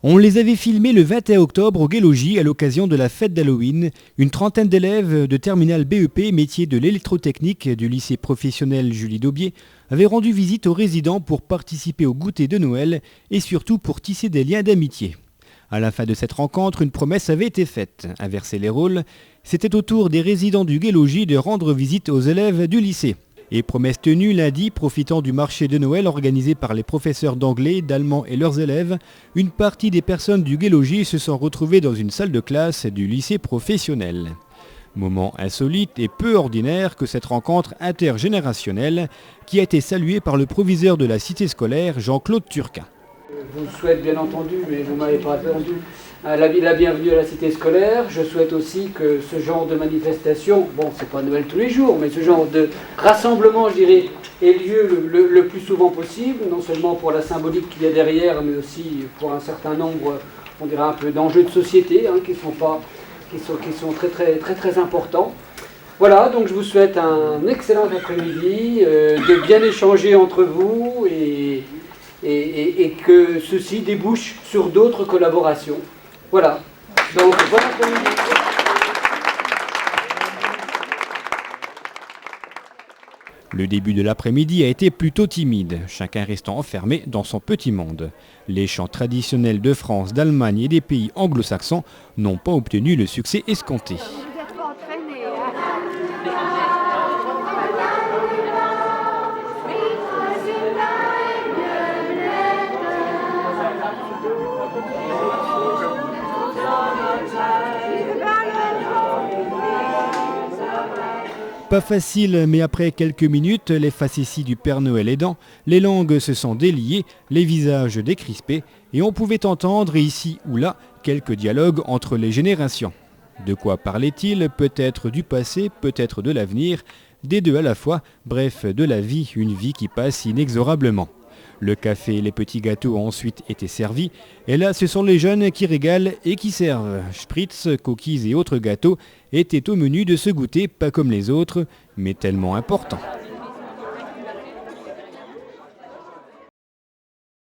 On les avait filmés le 21 octobre au Gai-Logis à l'occasion de la fête d'Halloween. Une trentaine d'élèves de terminale BEP, métier de l'électrotechnique du lycée professionnel Julie Daubier, avaient rendu visite aux résidents pour participer au goûter de Noël et surtout pour tisser des liens d'amitié. À la fin de cette rencontre, une promesse avait été faite. Inverser les rôles, c'était au tour des résidents du Gai-Logis de rendre visite aux élèves du lycée. Et promesse tenue lundi, profitant du marché de Noël organisé par les professeurs d'anglais, d'allemand et leurs élèves, une partie des personnes du Gai-Logis se sont retrouvées dans une salle de classe du lycée professionnel. Moment insolite et peu ordinaire que cette rencontre intergénérationnelle qui a été saluée par le proviseur de la cité scolaire, Jean-Claude Turquin. Je vous souhaite bien entendu, mais vous ne m'avez pas attendu, la bienvenue à la cité scolaire. Je souhaite aussi que ce genre de manifestation, bon c'est pas Noël tous les jours, mais ce genre de rassemblement, je dirais, ait lieu le plus souvent possible, non seulement pour la symbolique qu'il y a derrière, mais aussi pour un certain nombre, on dirait un peu d'enjeux de société, qui sont très importants. Voilà, donc je vous souhaite un excellent après-midi, de bien échanger entre vous et que ceci débouche sur d'autres collaborations. Voilà. Donc, bon après-midi. Le début de l'après-midi a été plutôt timide, chacun restant enfermé dans son petit monde. Les chants traditionnels de France, d'Allemagne et des pays anglo-saxons n'ont pas obtenu le succès escompté. Pas facile, mais après quelques minutes, les facéties du Père Noël aidant, les langues se sont déliées, les visages décrispés, et on pouvait entendre ici ou là quelques dialogues entre les générations. De quoi parlait-il? Peut-être du passé, peut-être de l'avenir, des deux à la fois, bref, de la vie, une vie qui passe inexorablement. Le café et les petits gâteaux ont ensuite été servis, et là ce sont les jeunes qui régalent et qui servent. Spritz, coquilles et autres gâteaux étaient au menu de ce goûter, pas comme les autres, mais tellement important.